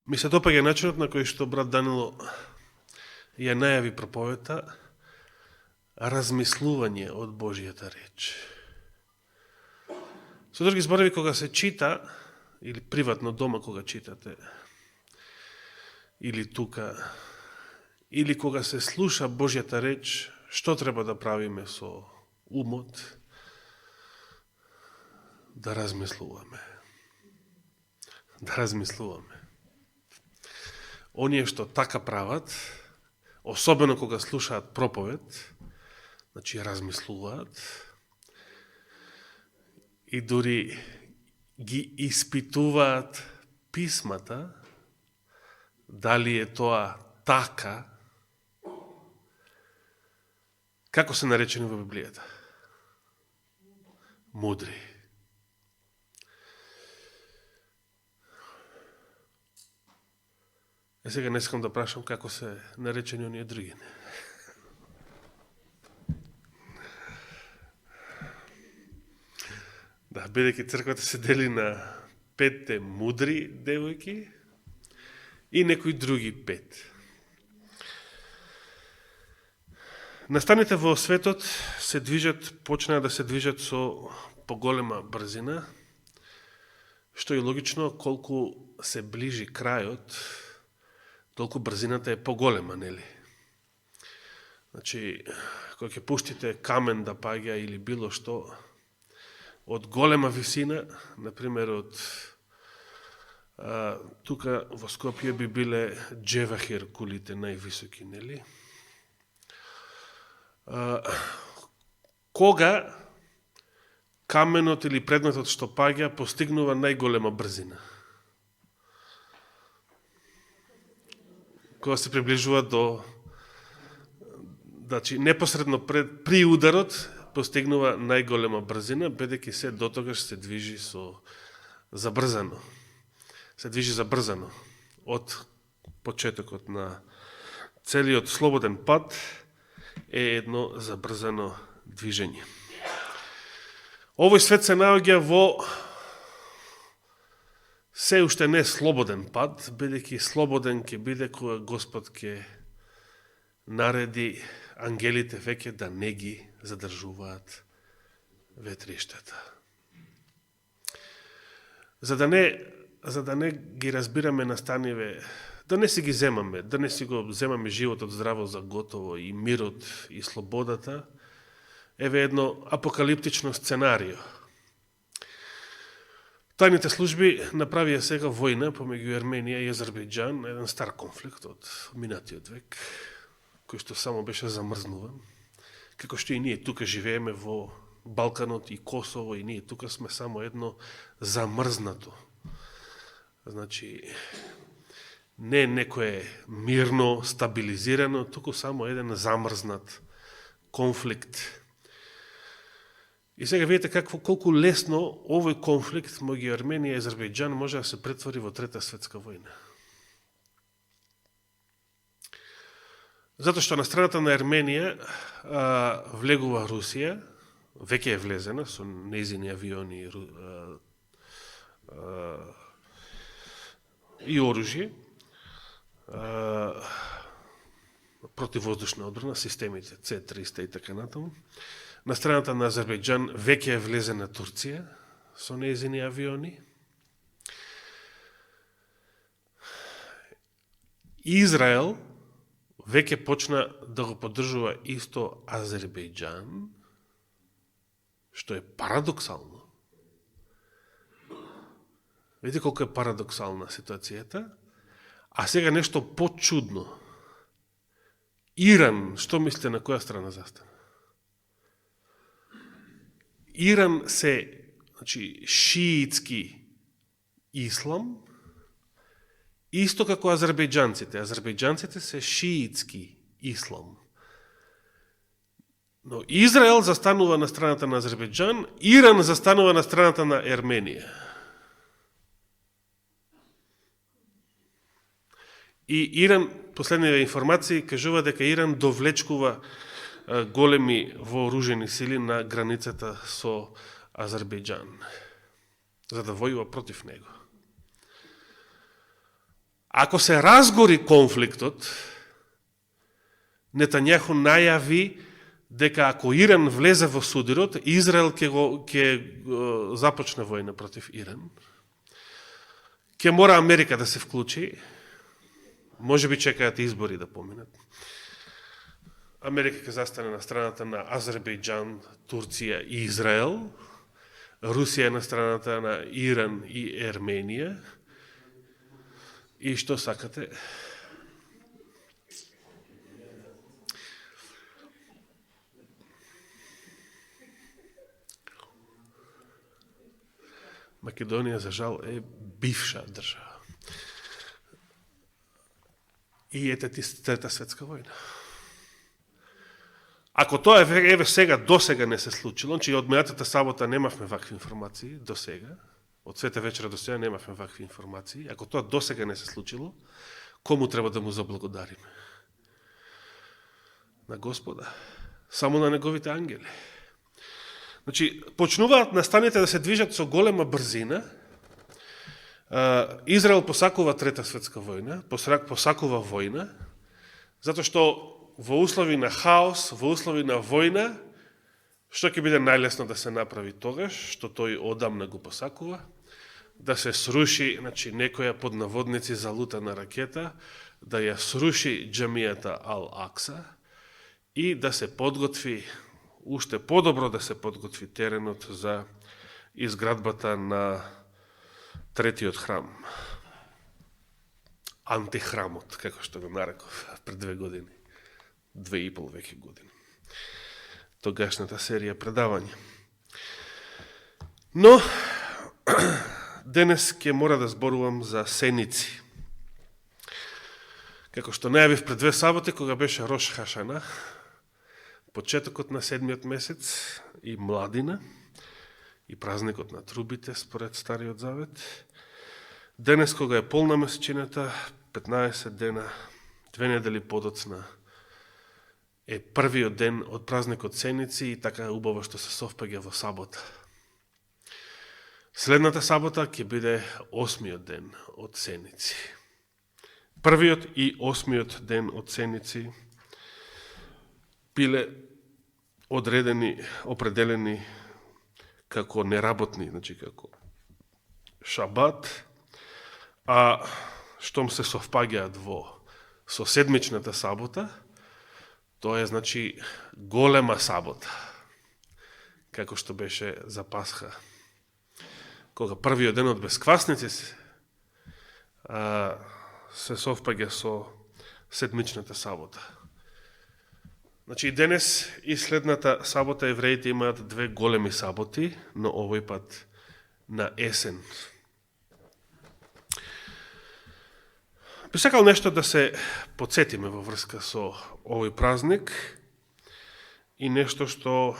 Ми се допаѓа начинот на кој што брат Данило ја најави проповета, размислување од Божијата реч. Со други зборови, кога се чита, или приватно дома кога читате, или тука, или кога се слуша Божијата реч, што треба да правиме со умот? Да размислуваме. Да размислуваме. Оние што така прават, особено кога слушаат проповед, значи размислуваат и дури ги испитуваат писмата, дали е тоа така, како се наречени во Библијата? Мудри. Сега не искам да прашам како се наречени оние други. Да, бидејќи црквата се дели на 5 мудри девојки и некои други 5. Настаните во светот се движат, почнаа да се движат со поголема брзина, што е логично колку се ближи крајот, толку брзината е поголема, нели? Значи, кога ќе пуштите камен да паѓа или било што, од голема висина, например, од тука во Скопје би биле Джевахир кулите највисоки, нели? Кога каменот или предметот што паѓа постигнува најголема брзина? Кога се приближува до, значи, непосредно при ударот постигнува најголема брзина, бидејќи се дотогаш се движи забрзано. Се движи забрзано од почетокот на целиот слободен пат е едно забрзано движење. Овој свет се наоѓа во се уште не слободен пат, бидејќи слободен ќе биде кога Господ ќе нареди ангелите веќе да не ги задржуваат ветриштата. За да не ги разбираме настаниве, да не си ги земаме, да не си го земаме животот здраво за готово и мирот и слободата, еве едно апокалиптично сценарио. Тајните служби направија сега војна помеѓу Арменија и Азербејџан, еден стар конфликт од минатиот век, кој што само беше замрзнуван. Како што и ние тука живееме во Балканот и Косово, и ние тука сме само едно замрзнато. Значи, не некое мирно, стабилизирано, туку само еден замрзнат конфликт. И сега видите колку лесно овој конфликт меѓу Арменија и Азербејџан може да се претвори во Трета светска војна. Затоа што на страната на Арменија влегува Русија, веќе е влезена со нејзини авиони и оружје, противвоздушна одбрана, системите С-300 и така натаму. На страната на Азербејџан веќе е влезена Турција со нејзини авиони. Израел веќе почна да го поддржува исто Азербејџан, што е парадоксално. Видите колко е парадоксална ситуацијата. А сега нешто почудно. Иран, што мислите на која страна застана? Иран се, значи, шиитски ислам, исто како азербејџанците. Азербејџанците се шиитски ислам. Но Израел застанува на страната на Азербејџан, Иран застанува на страната на Арменија. И Иран, последниве информации, кажува дека Иран довлечкува големи вооружени сили на границата со Азербејџан, за да војува против него. Ако се разгори конфликтот, Нетањаху најави дека ако Иран влезе во сударот, Израел ќе започне војна против Иран. Ќе мора Америка да се вклучи. Може би чекаат избори да поминат. Америка ќе застане на страната на Азербејџан, Турција и Израел. Русија на страната на Иран и Ерменија. И што сакате? Македонија, за жал, е бивша држава. И ете ти Трета светска војна. Ако тоа еве сега, до сега не се случило, значи од минатата сабота немавме вакви информации, до сега, од Света вечера до сега немавме вакви информации, ако тоа до сега не се случило, кому треба да му заблагодариме? На Господа. Само на неговите ангели. Значи, почнуваат настаните да се движат со голема брзина. Израел посакува Трета светска војна, посакува војна, затоа што во услови на хаос, во услови на војна, што ќе биде најлесно да се направи тогаш, што тој одамна го посакува, да се сруши, значи, некоја под наводници залутана ракета, да ја сруши џамијата Ал-Акса и да се подготви, уште подобро да се подготви теренот за изградбата на третиот храм. Антихрамот, како што го нареков пред 2 години. 2,5 веќе години. Тогашната серија предавања. Но, денес ќе мора да зборувам за сеници. Како што најавив пред 2 саботи, кога беше Рош Хашана, почетокот на 7-миот месец и младина, и празникот на трубите според Стариот Завет. Денес, кога е полна месечината, 15 дена, 2 недели подоцна, е првиот ден од празникот Сеници и така е убаво што се совпаѓа во сабота. Следната сабота ќе биде 8-миот ден од Сеници. Првиот и 8-миот ден од Сеници биле определени како неработни, значи како шабат, а штом се совпаѓаат со седмичната сабота, тоа е, значи, голема сабота, како што беше за Пасха. Кога првиот ден од бесквасници се совпаѓа со седмичната сабота. Значи, и денес и следната сабота евреите имаат 2 големи саботи, но овој пат на есен. Би сакал нешто да се подсетиме во врска со овој празник и нешто што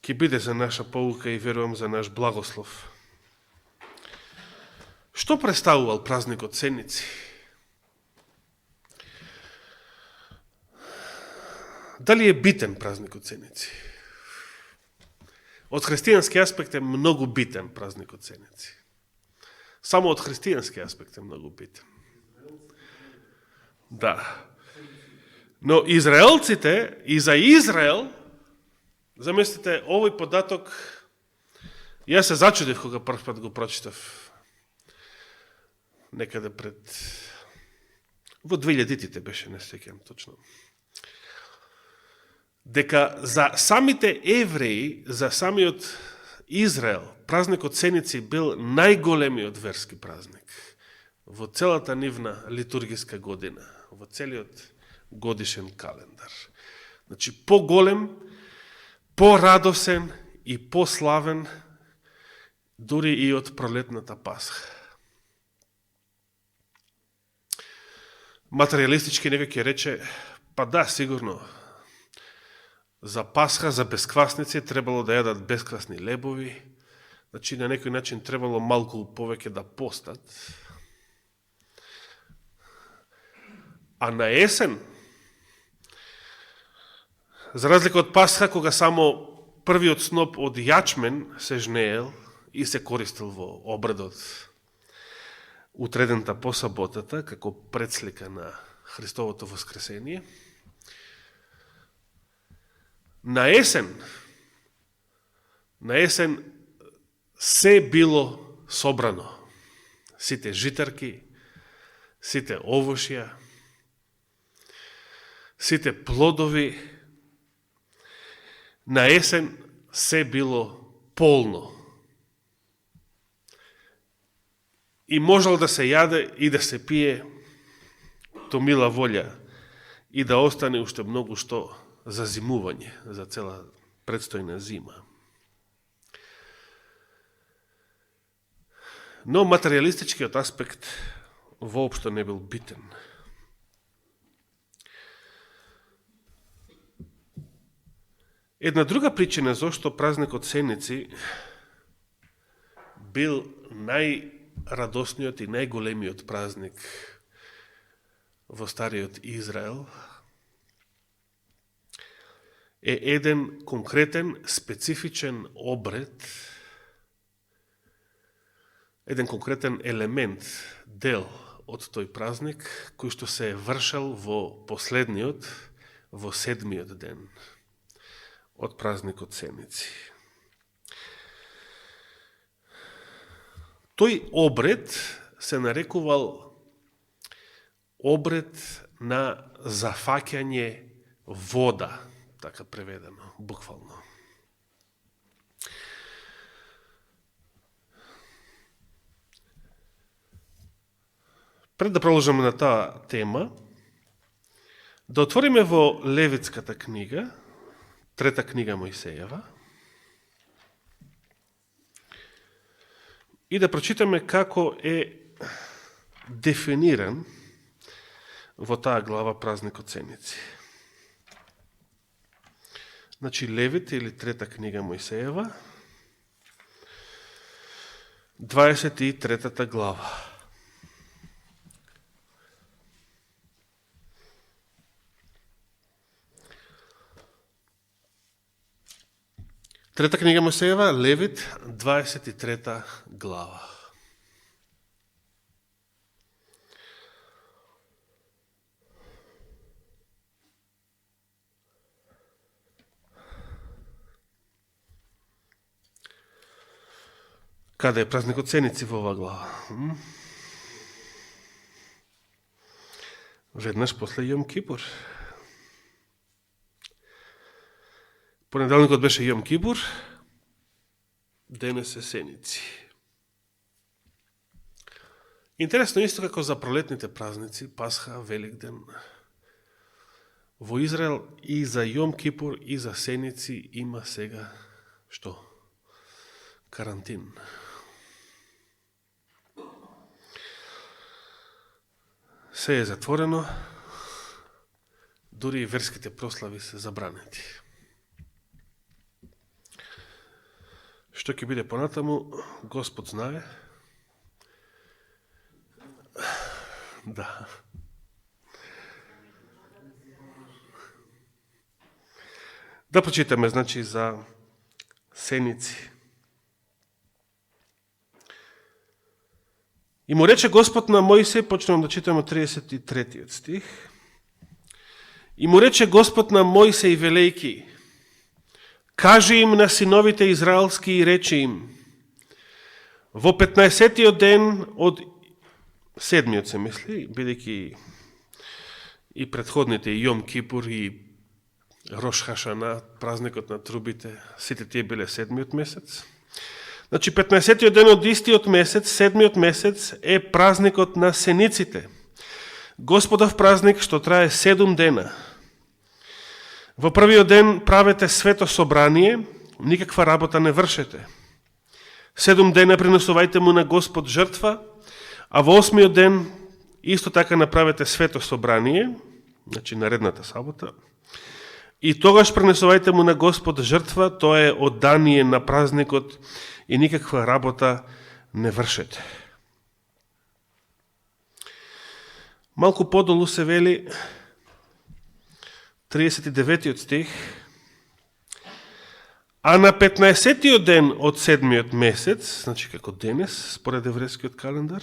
ќе биде за наша поука и верувам за наш благослов. Што представувал празникот Сеници? Дали е битен празникот Сеници? Од христијански аспект е многу битен празникот Сеници. Само од христијански аспект е многу битен. Да. Но израелците и за Израел, замислите, овој податок, јас се зачудив кога прв пат го прочитав некаде во 2000-тите беше, не се сеќавам точно. Дека за самите евреи, за самиот Израел, празникот Сеници бил најголемиот верски празник во целата нивна литургиска година, во целиот годишен календар. Значи, по-голем, по-радосен и по-славен дури и од пролетната Пасха. Материалистички некој ќе рече, па да, сигурно, за Пасха, за бесквасници требало да јадат бесквасни лебови, значи на некој начин требало малку повеќе да постат. А на есен, за разлика од Пасха, кога само првиот сноп од јачмен се жнеел и се користил во обредот, утредента по саботата, како предслика на Христовото воскресение. На есен се било собрано. Сите житарки, сите овошја, сите плодови. На есен се било полно. И можел да се јаде и да се пие то мила волја и да остане уште многу што за зимување, за цела предстојна зима. Но материјалистичкиот аспект воопшто не бил битен. Една друга причина зашто празникот Сеници бил најрадосниот и најголемиот празник во Стариот Израел е еден конкретен, специфичен обред, еден конкретен елемент, дел од тој празник, кој што се е вршал во последниот, во 7-миот ден од празникот Сеници. Тој обред се нарекувал обред на зафаќање вода, така преведено, буквално. Пред да продолжиме на таа тема, да отвориме во Левитската книга, 3-та книга Мојсеева, и да прочитаме како е дефиниран во таа глава празникот Сеници. Значи, Левит или 3-та книга Мојсеева, 23-та глава. Трета книга Мојсеева, Левит, 23 глава. Каде е празникот Сеници во оваа глава? Веднаш после Јом Кипур. Понеделникот беше Јом Кипур, денес е Сеници. Интересно исто како за пролетните празници, Пасха, Великден. Во Израел и за Јом Кипур и за Сеници има сега што? Карантин. Се е затворено, дури и верските прослави се забранети. Што ќе биде понатаму, Господ знае. Да. Да прочитаме, значи, за Сеници. И му рече Господ на Мојсей, почнем да читаме 33 стих. И му рече Господ на Мојсей велејки: кажи им на синовите израелски и рече им: во 15-тиот ден од 7-миот се мисли, бидејќи и предходните, и Јом Кипур, и Рош Хашана, празникот на трубите, сите тие биле 7-миот месец. Значи, 15-тиот ден од истиот месец, 7-миот месец, е празникот на Сениците. Господов празник што трае 7 дена. Во првиот ден правете свето собрание, никаква работа не вршете. 7 дена принесувајте му на Господ жртва, а во 8-миот ден исто така направете свето собрание, значи наредната сабота, и тогаш принесувајте му на Господ жртва, тоа е оддание на празникот, и никаква работа не вршете. Малку подолу се вели 39-тиот стих: а на 15-тиот ден од 7-миот месец, значи како денес, според еврејскиот календар,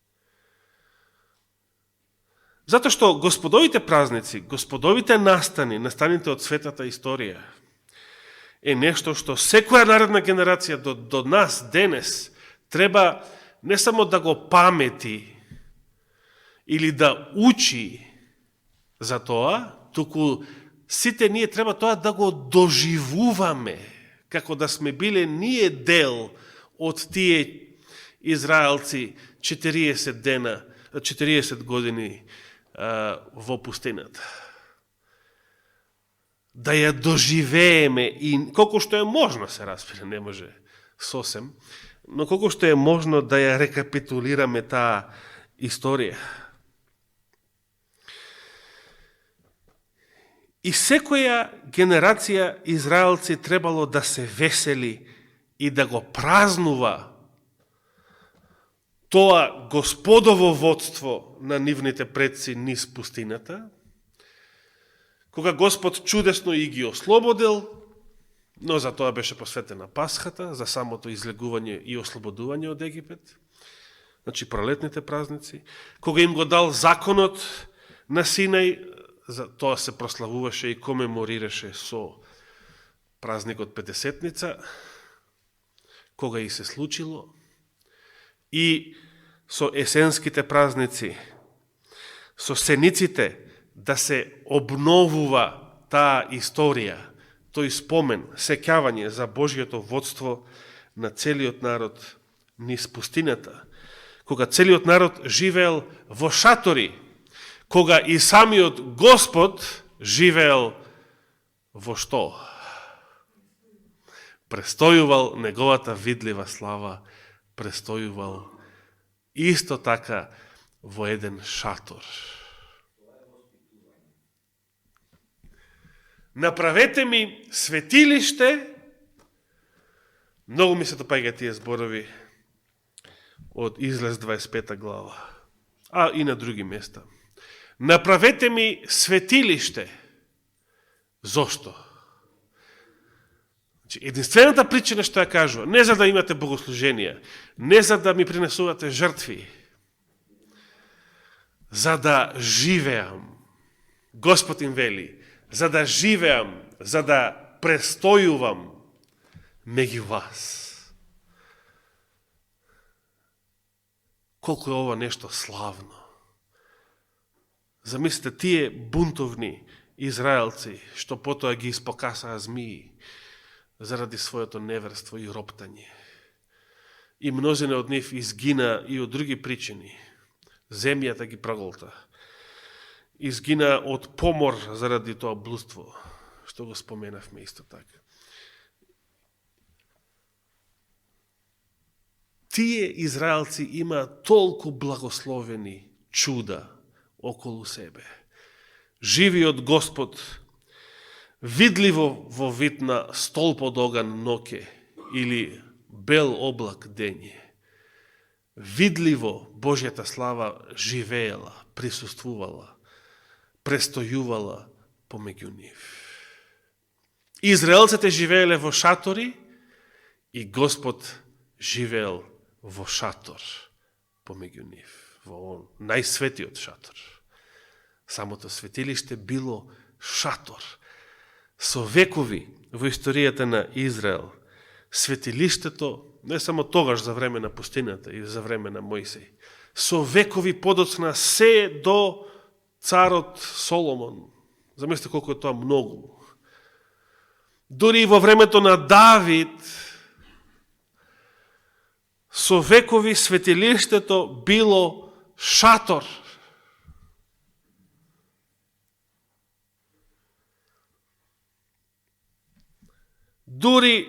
Затоа што господовите празници, господовите настаните од светата историја, е нешто што секоја наредна генерација до нас денес треба не само да го памети или да учи за тоа, туку сите ние треба тоа да го доживуваме, како да сме биле ние дел од тие израелци 40 дена, 40 години во пустината. Да ја доживееме и колку што е можно, се разбира, не може сосем, но колку што е можно да ја рекапитулираме таа историја. И секоја генерација израелци требало да се весели и да го празнува тоа господово водство на нивните предци низ пустината, кога Господ чудесно и ги ослободил, но за тоа беше посветена Пасхата, за самото излегување и ослободување од Египет, значи пролетните празници, кога им го дал законот на Синај, за тоа се прославуваше и комеморираше со празникот Петдесетница, кога и се случило, и со есенските празници, со сениците, да се обновува таа историја, тој спомен, сеќавање за Божјото водство на целиот народ низ пустината, кога целиот народ живеел во шатори, кога и самиот Господ живеел во што? Престојувал неговата видлива слава, престојувал исто така во еден шатор. Направете ми светилиште, многу ми се допаѓаат тие зборови од Излез 25 глава, а и на други места. Направете ми светилиште. Зошто? Единствената причина што ја кажува, не за да имате богослуженија, не за да ми принесувате жртви, за да живеам. Господ им вели, за да живеам, за да престојувам меѓу вас. Колку е ова нешто славно. Замислите, тие бунтовни израелци, што потоа ги испокасаа змии, заради своето неверство и роптање. И мнозина од нив изгина и од други причини. Земјата ги проголта. Изгина од помор заради тоа блудство, што го споменавме исто така. Тие израелци има толку благословени чуда околу себе. Живиот Господ, видливо во вид на столб од оган ноќе или бел облак дење. Видливо Божјата слава живеела, присуствувала, престојувала помеѓу нив. Израелците живееле во шатори и Господ живеел во шатор помеѓу нив, во најсветиот шатор. Самото светилиште било шатор. Со векови во историјата на Израел, светилиштето, не само тогаш за време на пустината и за време на Мојсей, со векови подоцна се до царот Соломон. Замислете колку е тоа многу. Дори и во времето на Давид, со векови светилиштето било шатор. Дури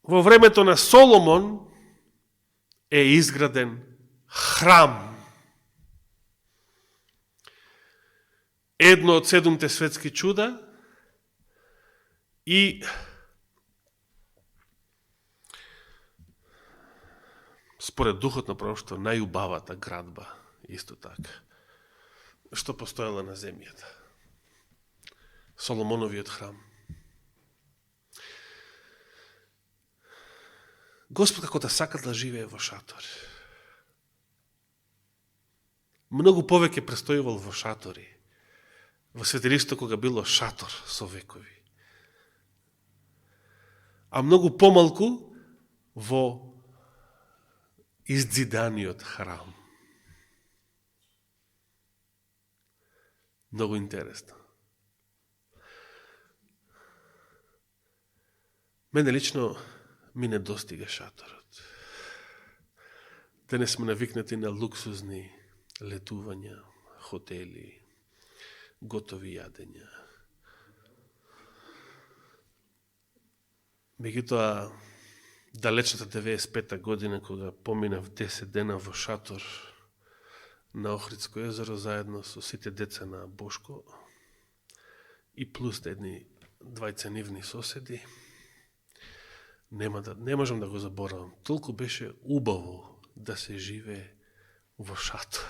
во времето на Соломон е изграден храм. Едно од 7 светски чуда и според духот на пророштво најубавата градба исто така што постоела на земјата. Соломоновиот храм. Господ како да сака да живее во шатор. Многу повеќе престојувал во шатори. Во светилиштето кога било шатор со векови. А многу помалку во издзиданиот храм. Многу интересно. Мене лично ми не достига шаторот. Денес сме навикнати на луксузни летувања, хотели, готови јадења. Меѓутоа, далечната 95-та година, кога поминав 10 дена во шатор на Охридско езеро, заедно со сите деца на Бошко и плюс едни двајца нивни соседи, не можам да го заборавам. Толку беше убаво да се живее во шатор.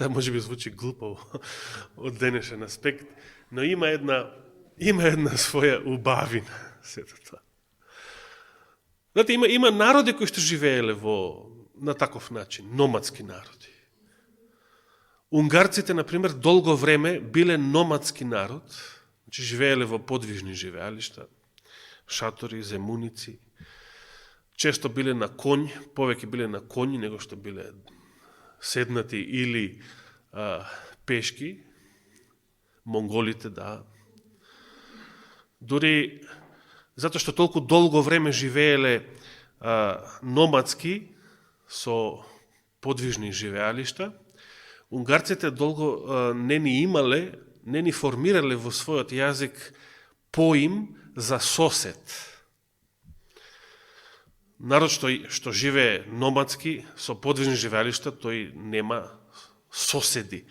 Може би звучи глупаво од денешен аспект, но има една своја убавина сето тоа. Знаете, има народи кои што живееле на таков начин, номадски народи. Унгарците, например, долго време биле номадски народ, значи живееле во подвижни живеалишта, шатори, земуници, често биле на конј, повеќе биле на коњи него што биле седнати или пешки, монголите, да. Дури затоа што толку долго време живееле номадски со подвижни живеалишта, унгарците долго не ни формирале во својот јазик поим за сосед. Народ што живее номадски со подвижни живеалишта, тој нема соседи.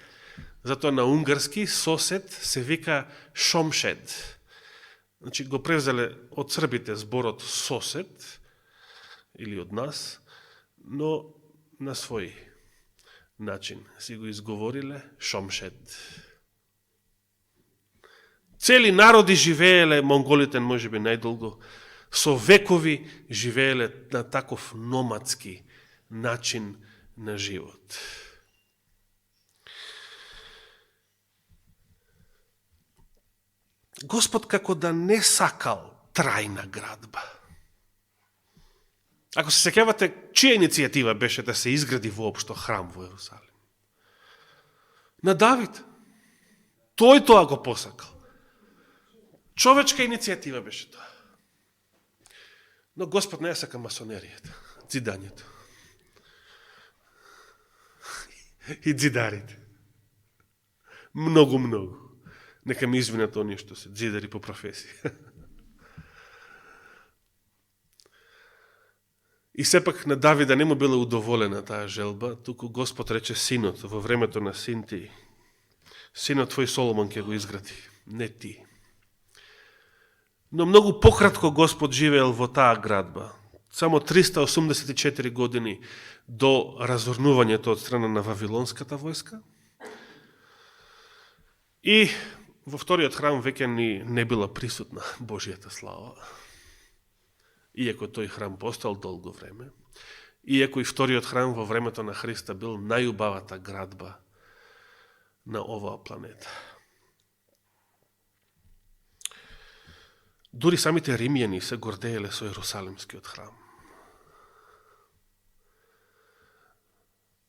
Затоа на унгарски сосед се вика шомшед. Значи го превзеле од србите зборот сосед или од нас, но на свој начин си го изговориле шомшед. Цели народи живееле, монголите можеби најдолго, со векови живееле на таков номадски начин на живот. Господ како да не сакал трајна градба. Ако се сеќавате, чија иницијатива беше да се изгради воопшто храм во Ерусалим? На Давид. Тој тоа го посакал. Човечка иницијатива беше тоа. Но Господ не ја сака масонеријата, дзидањето. И дзидарите. Многу. Нека ми извинат оние што се дзидари по професија. И сепак на Давида не му била удоволена таа желба, туку Господ рече синот во времето на син ти. Синот твој Соломон ќе го изгради, не ти. Но многу пократко Господ живеел во таа градба. Само 384 години до разорнувањето од страна на Вавилонската војска. И во вториот храм веќе не била присутна Божијата слава. Иако тој храм постал долго време. Иако и вториот храм во времето на Христа бил најубавата градба на оваа планета. Дури самите римјани се гордееле со Ерусалимскиот храм.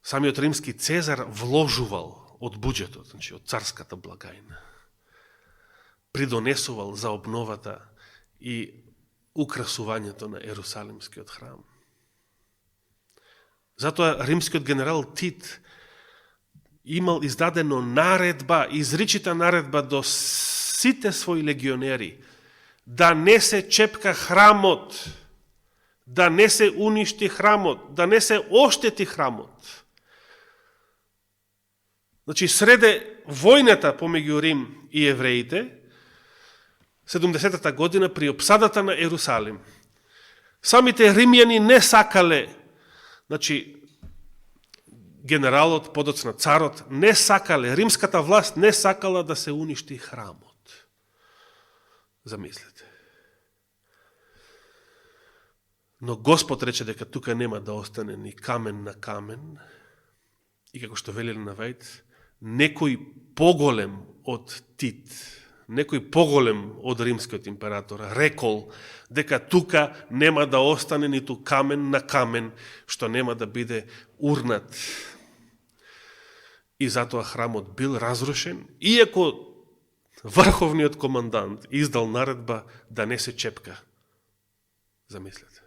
Самиот римски Цезар вложувал од буџетот, значи од царската благајна. Придонесувал за обновата и украсувањето на Ерусалимскиот храм. Затоа римскиот генерал Тит имал издадено наредба, изричита наредба до сите своји легионери да не се чепка храмот, да не се уништи храмот, да не се оштети храмот. Значи, среде војната помеѓу Рим и евреите, 70-та година при опсадата на Ерусалим, самите римјани не сакале, значи, генералот, подоцна царот, не сакале, римската власт не сакала да се уништи храмот. Замислете. Но Господ рече дека тука нема да остане ни камен на камен и како што велели на Вајд, некој поголем од Тит, некој поголем од римскиот император, рекол дека тука нема да остане ниту камен на камен, што нема да биде урнат. И затоа храмот бил разрушен, иако врховниот командант издал наредба да не се чепка. Замислете.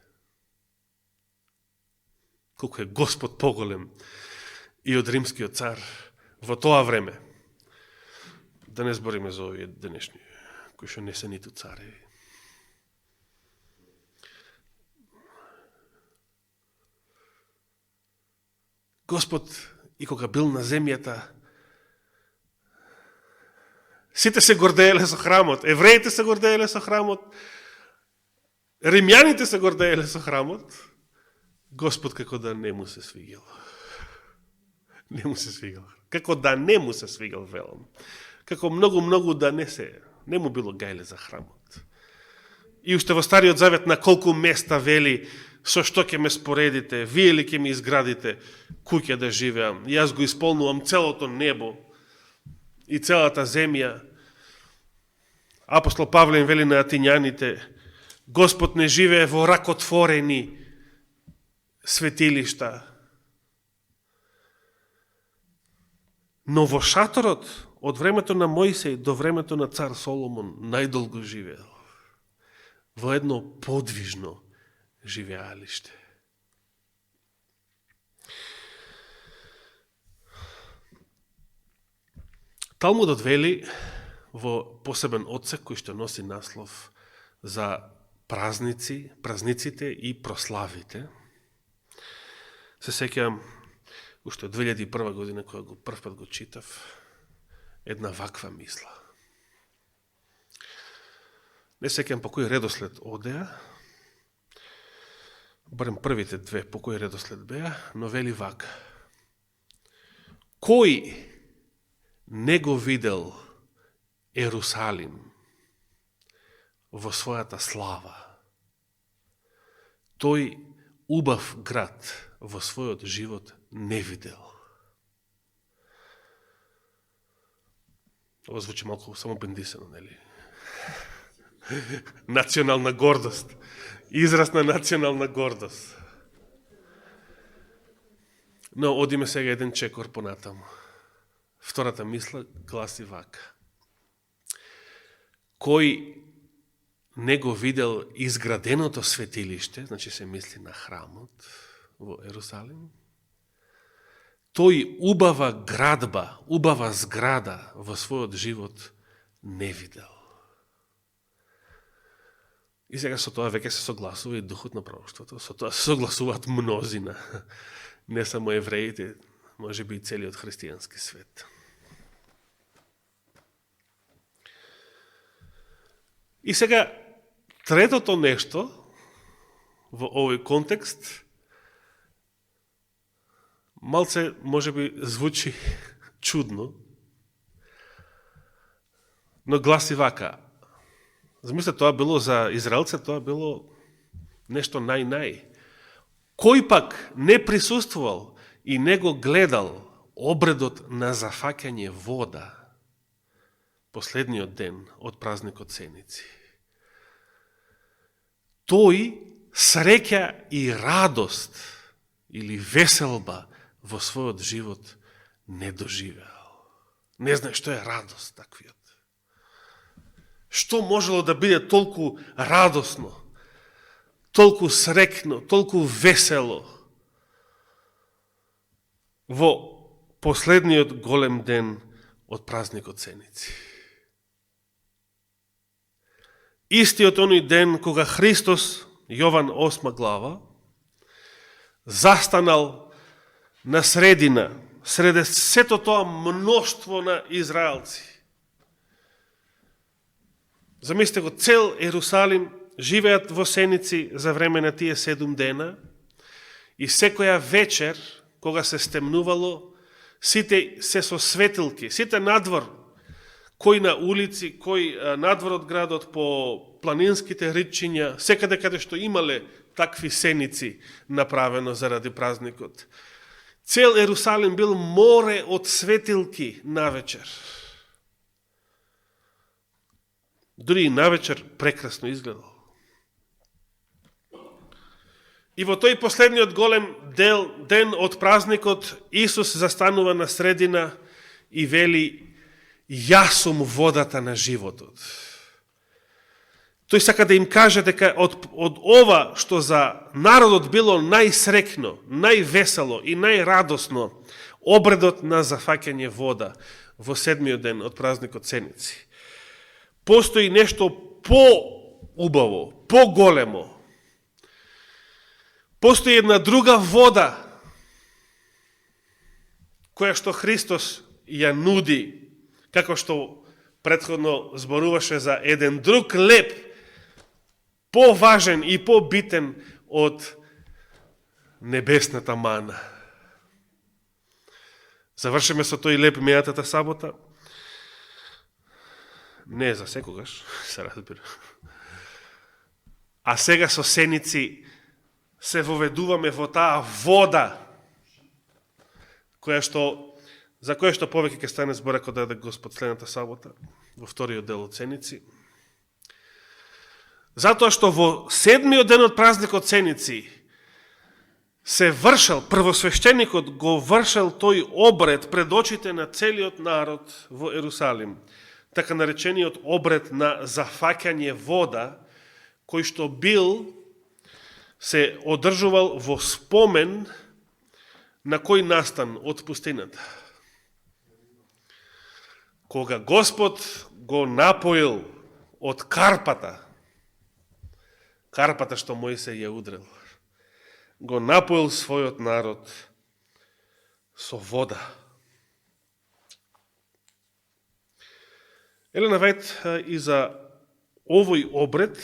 Колко е Господ поголем и од римскиот цар во тоа време. Да не збориме за овие денешни, кои што не се ниту цареви. Господ, и кога бил на земјата, сите се гордееле со храмот, евреите се гордееле со храмот, римјаните се гордееле со храмот, Господ како да не му се свигел. Не му се свигел. Како да не му се свигел, велам. Како многу да не му било гајле за храмот. И уште во Стариот Завет на колку места вели, со што ќе ме споредите, вие ли ќе ми изградите куќа да живеам, јас го исполнувам целото небо и целата земја. Апостол Павле им вели на атињаните, Господ не живее во ракотворени светилишта, но во шаторот од времето на Мојсей до времето на цар Соломон најдолго живеел. Во едно подвижно живеалиште. Талмудот вели во посебен одсек кој што носи наслов за празниците и прославите. Се сеќавам уште од 2001 година кога го првпат го читав една ваква мисла. Не сеќавам по кој редослед одеа, барем првите две по кој редослед беа, но вели вака. Кој не го видел Ерусалим во својата слава, тој убав град во својот живот не видел. Ова звучи малку само бендисано, нели? Национална гордост. Израз на национална гордост. Но одиме сега еден чекор понатаму. Втората мисла гласи вака. Кој не го видел изграденото светилиште, значи се мисли на храмот во Ерусалим, тој убава градба, убава зграда во својот живот не видел. И сега со тоа веќе се согласува и духот на пророштвото, со тоа се согласуваат мнозина, не само евреите, може би и целиот христијански свет. И сега, третото нешто во овој контекст малце, може би, звучи чудно, но гласи вака. Замисле, тоа било за израелце, тоа било нешто нај-нај. Кој пак не присуствувал и не го гледал обредот на зафаќање вода последниот ден од празникот Сеници, тој среќа и радост или веселба во својот живот не доживеал. Не знае што е радост таквиот. Што можело да биде толку радосно, толку срекно, толку весело во последниот голем ден од празникот Сеници. Истиот оној ден кога Христос, Јован 8 глава, застанал на средина, среде сето тоа мноштво на израелци. Замислете го, цел Ерусалим живеат во сеници за време на тие 7 дена и секоја вечер, кога се стемнувало, сите се со светилки, сите надвор, кој на улици, кој надвор од градот по планинските ричиња, секаде каде што имале такви сеници направено заради празникот. Цел Ерусалим бил море од светилки навечер. Дури и навечер прекрасно изгледал. И во тој последниот голем ден од празникот, Исус застанува на средина и вели: јас сум водата на животот. Тој сака да им каже дека од ова што за народот било најсрекно, највесело и најрадосно, обредот на зафаќање вода во седмиот ден од празникот Сеници, постои нешто по-убаво, по-големо. Постои една друга вода која што Христос ја нуди, како што претходно зборуваше за еден друг леп, поважен и побитен од небесната мана. Завршиме со тој леп мејатата сабота. Не за секогаш, се разбира. А сега со Сеници се воведуваме во таа вода, за која што повеќе ќе стане збор ако даде Господ следната сабота, во вториот дел од Сеници. Затоа што во седмиот ден од празникот Сеници се вршал, првосвещеникот го вршал тој обред пред очите на целиот народ во Ерусалим, така наречениот обред на зафаќање вода, кој што бил се одржувал во спомен на кој настан од пустината. Кога Господ го напоил од карпата што Мојсей ја удрил, го напоил својот народ со вода. Елена Вајд и за овој обред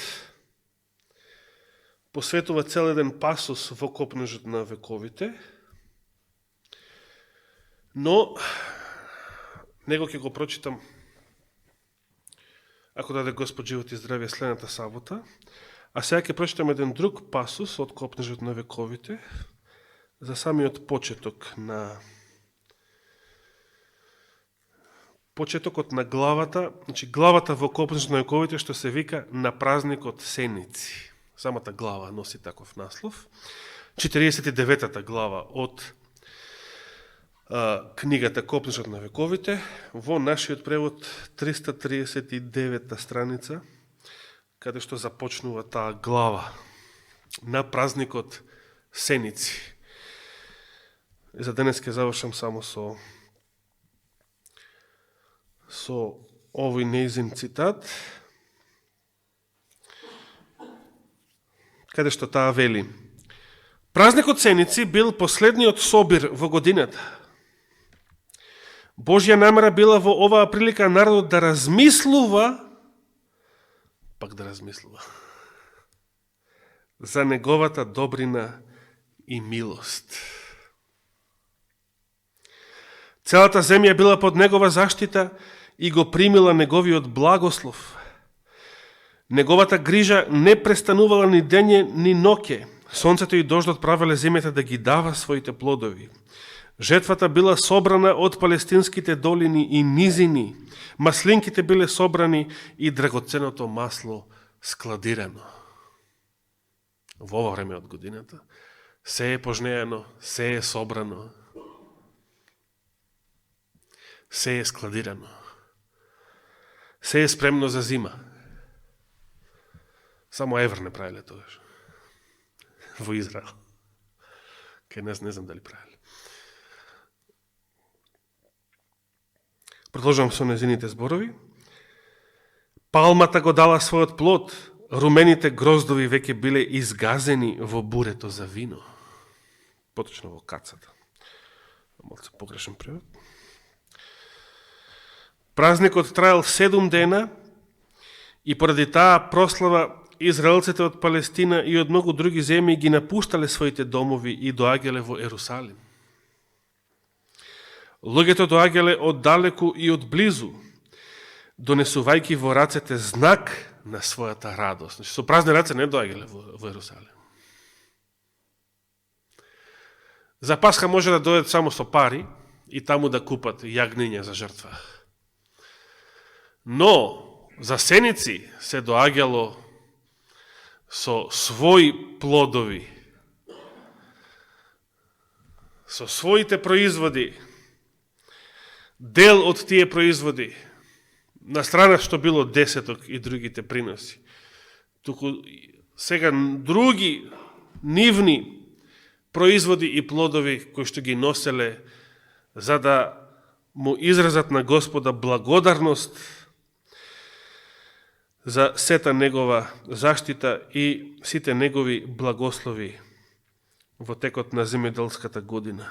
посветува цел еден пасус во Копнежот на вековите, но него ќе го прочитам, ако даде Господ живот и здравје, следната сабота. А сега ќе прочитам еден друг пасус од Копнежот на вековите за самиот почетокот на главата, значи главата во Копнежот на вековите што се вика на празникот Сеници. Самата глава носи таков наслов. 49-та глава од книгата Копнежот на вековите, во нашиот превод 339-та страница, каде што започнува таа глава на празникот Сеници. За денес ќе завршам само со овој нејзин цитат, каде што таа вели: празникот Сеници бил последниот собир во годината. Божја намера била во оваа прилика народот да размислува за неговата добрина и милост. Целата земја била под негова заштита и го примила неговиот благослов. Неговата грижа не престанувала ни дење ни ноќе. Сонцето и дождот правеле земјата да ги дава своите плодови. Жетвата била собрана од палестинските долини и низини, маслинките биле собрани и драгоценото масло складирано. Во ова време од годината се е пожнеано, се е собрано, се е складирано, се е спремно за зима. Само Евр не правиле тогаш. Во Израел. Кај нас не знам дали правиле. Продолжавам со незините зборови. Палмата го дала својот плод, румените гроздови веќе биле изгазени во бурето за вино. Поточно во кацата. Малце погрешен превод. Празникот траел 7 дена и поради таа прослава израелците од Палестина и од многу други земји ги напуштале своите домови и доаѓале во Ерусалим. Луѓето доаѓале од далеку и од близу, донесувајќи во рацете знак на својата радост. Значи, со празни раце не доаѓале во Ерусалим. За Пасха може да дојдат само со пари и таму да купат јагниња за жртва. Но за сеници се доаѓало со своји плодови, со своите производи, дел од тие производи, на страна што било десеток и другите приноси. Туку сега други нивни производи и плодови кои што ги носеле за да му изразат на Господа благодарност за сета негова заштита и сите негови благослови во текот на земјоделската година.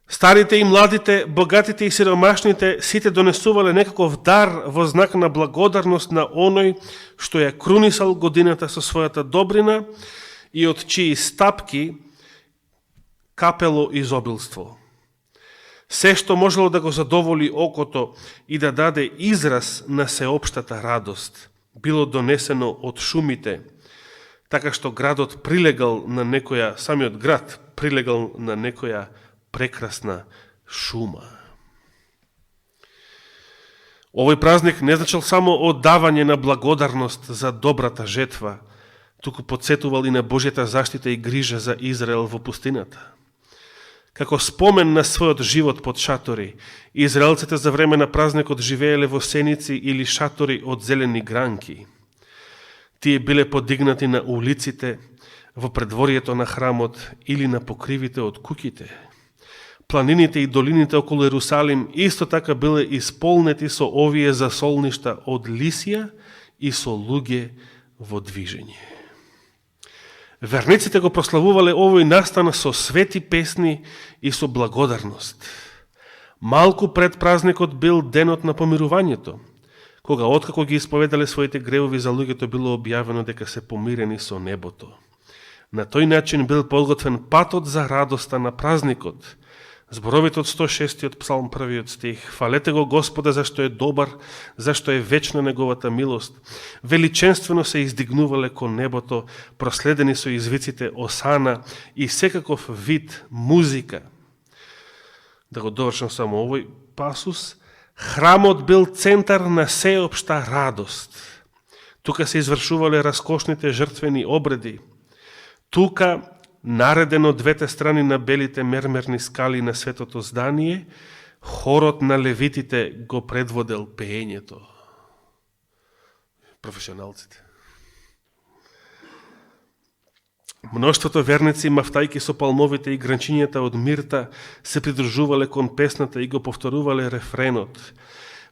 Старите и младите, богатите и сиромашните, сите донесувале некаков дар во знак на благодарност на оној што ја крунисал годината со својата добрина и од чии стапки капело изобилство. Се што можело да го задоволи окото и да даде израз на сеопштата радост, било донесено од шумите, така што градот прилегал на некоја, самиот град прилегал на некоја прекрасна шума. Овој празник не значил само оддавање на благодарност за добрата жетва, туку подсетувал и на Божјата заштита и грижа за Израел во пустината. Како спомен на својот живот под шатори, израелците за време на празникот живееле во сеници или шатори од зелени гранки. Тие биле подигнати на улиците, во предворието на храмот или на покривите од куќите. Планините и долините околу Ерусалим исто така биле исполнети со овие засолништа од лисија и со луѓе во движење. Верниците го прославувале овој настан со свети песни и со благодарност. Малку пред празникот бил денот на помирувањето, кога откако ги исповедале своите гревови за луѓето било објавено дека се помирени со небото. На тој начин бил подготвен патот за радоста на празникот. Зборовите од 106 псалм 1 стих: Фалете го Господа зашто е добар, зашто е вечна неговата милост. Величенствено се издигнувале кон небото, проследени со извиците осана и секаков вид музика. Да го довршам само овој пасус. Храмот бил центар на сеопшта радост. Тука се извршувале раскошните жртвени обреди. Тука, нареден од двете страни на белите мермерни скали на светото здание, хорот на левитите го предводел пеењето. Професионалците. Мноштвото верници, мафтајки со палмовите и гранчињата од мирта, се придружувале кон песната и го повторувале рефренот.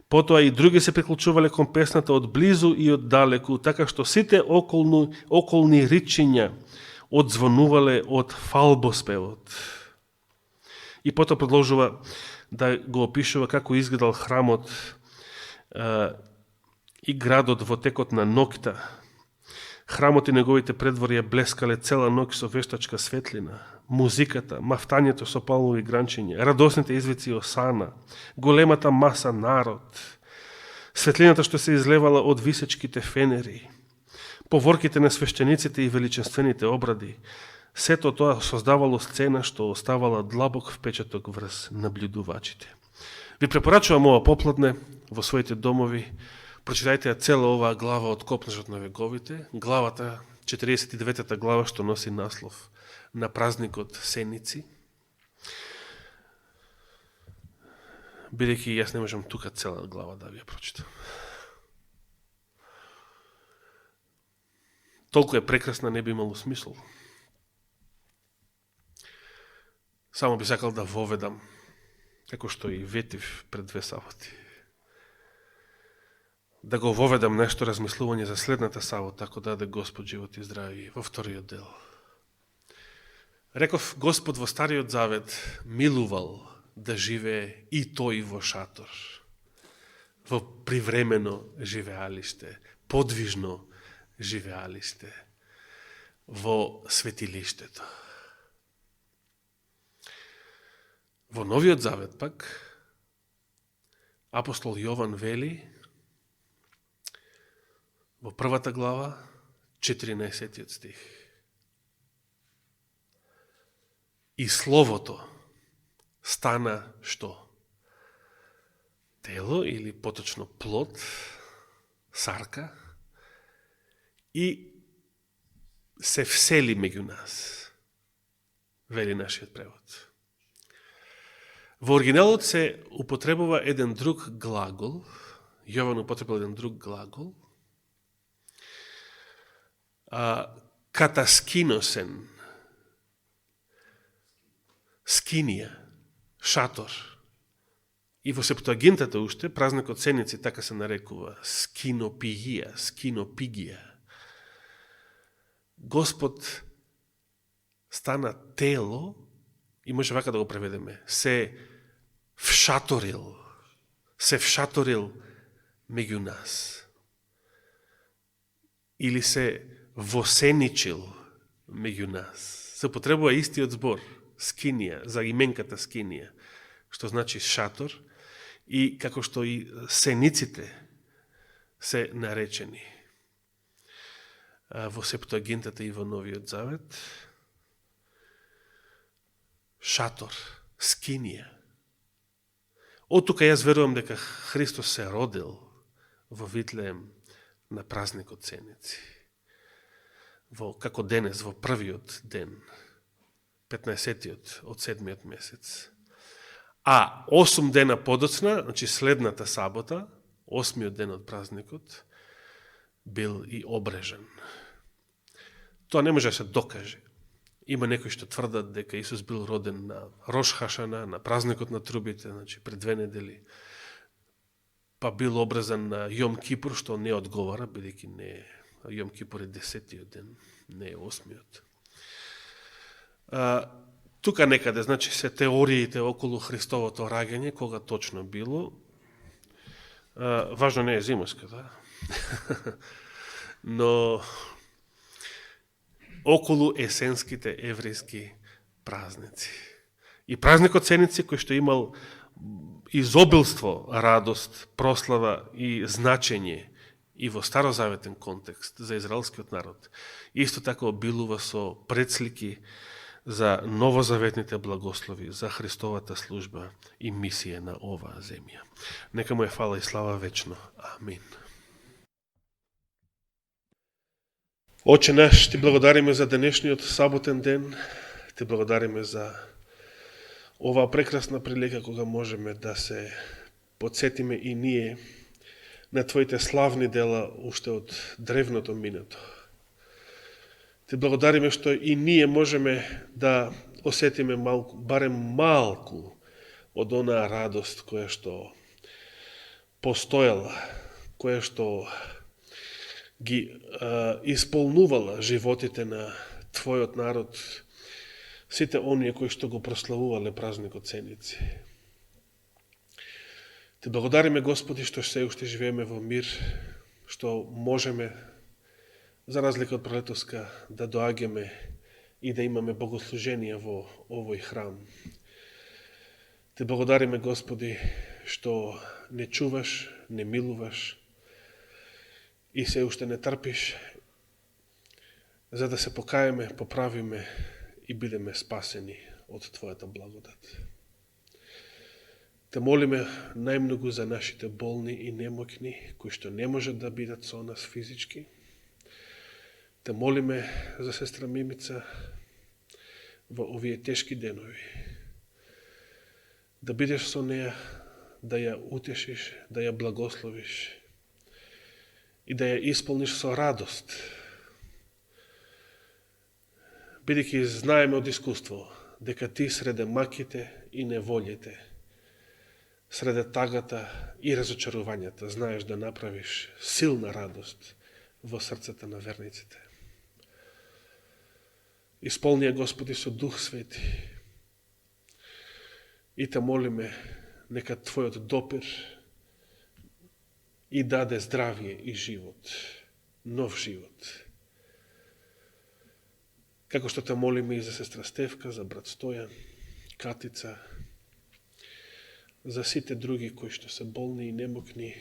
Потоа и други се приклучувале кон песната од близу и од далеку, така што сите околни ричиња одзвонувале од фалбоспевот. И потоа продолжува да го опишува како изгледал храмот и градот во текот на ноќта. Храмот и неговите предворија блескале цела ноќ со вештачка светлина. Музиката, мафтањето со палмови гранчиња, радосните извици осана, големата маса народ, светлината што се излевала од висечките фенери, поворките на свештениците и величествените обради, сето тоа создавало сцена што оставала длабок впечаток врз наблюдувачите. Ви препорачувам ова попладне во своите домови. Прочитајте ја цела оваа глава од Копнежот на вековите, главата, 49-та глава што носи наслов на празникот Сеници. Бидејќи јас не можам тука цела глава да ви ја прочитам. Толку е прекрасна, не би имало смисол. Само би сакал да воведам, како што и ветив пред 2 саботи. Да го воведам нешто размислување за следната сабота, ако даде Господ живот и здравје во вториот дел. Реков Господ во Стариот Завет милувал да живее и тој во шатор, во привремено живеалиште, подвижно живеалиште, во светилиштето. Во Новиот Завет пак апостол Јован вели во 1 глава 14 стих: И Словото стана што? Тело или поточно плод, сарка, и се всели меѓу нас, вели нашиот превод. Во оригиналот се употребува еден друг глагол, Јован употребува еден друг глагол, катаскиносен, скинија, шатор. И во Септуагинтата уште, празникот Седници така се нарекува, скинопигија, скинопигија. Господ стана тело, и може вака да го преведеме, се вшаторил меѓу нас. Или се восеничил меѓу нас. Се употребува истиот збор, скинија, за именката скинија, што значи шатор, и како што и сениците се наречени во Септуагинтата и во Новиот Завет. Шатор, скинија. Од тука јас верувам дека Христос се родил во Витлеем на празникот Седници. Како денес, во првиот ден, 15-тиот од 7-миот месец. А 8 дена подоцна, значи следната сабота, 8-миот ден од празникот, бил и обрежан. Тоа не може да се докаже. Има некои што тврдат дека Исус бил роден на Рош Хашана, на празникот на трубите, значи пред 2 недели, па бил обрезан на Јом Кипур, што не одговара, бидејќи не Јом Кипур е 10-тиот ден, не е 8-миот. Тука некаде, значи, се теориите околу Христовото раѓање, кога точно било. Важно не е зимската, но околу есенските еврејски празници. И празникот Седници, кој што имал изобилство, радост, прослава и значење и во старозаветен контекст за израелскиот народ, исто така обилува со предслики за новозаветните благослови, за Христовата служба и мисија на оваа земја. Нека му е фала и слава вечно. Амин. Оче наш, ти благодариме за денешниот саботен ден, ти благодариме за оваа прекрасна прилика кога можеме да се подсетиме и ние на твоите славни дела уште од древното минато. Ти благодариме што и ние можеме да осетиме малку, барем малку од онаа радост која што постоела, која што ги исполнувала животите на твојот народ, сите оние кои што го прославувале празникот Седници. Ти благодариме, Господи, што се уште живееме во мир, што можеме, за разлика од пролетоска, да доаѓаме и да имаме богослужение во овој храм. Ти благодариме, Господи, што не чуваш, не милуваш и се уште не трпиш, за да се покаеме, поправиме и бидеме спасени од Твојата благодат. Те молиме најмногу за нашите болни и немоќни, кои што не можат да бидат со нас физички. Те молиме за сестра Мимица во овие тешки денови. Да бидеш со неја, да ја утешиш, да ја благословиш и да ја исполниш со радост. Бидејќи знаеме од искуство дека ти среде маките и неволите, среде тагата и разочарувањата, знаеш да направиш силна радост во срцата на верниците. Исполни ја, Господи, со Дух Свети и те молиме нека Твојот допир и даде здравие и живот, нов живот. Како што те молиме и за сестра Стевка, за брат Стојан, Катица, за сите други кои што се болни и немокни,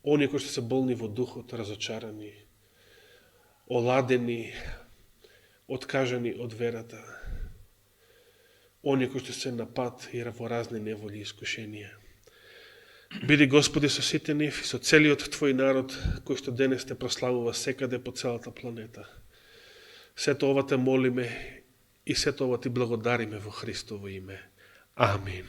оние кои што се болни во духот, разочарани, оладени, откажани од верата. они кои што се на пат и во разни неволи и искушенија. Биди Господи со сите нив и со целиот Твој народ, кој што денес те прославува секаде по целата планета. Сето ова те молиме и сето ова ти благодариме во Христово име. Амин.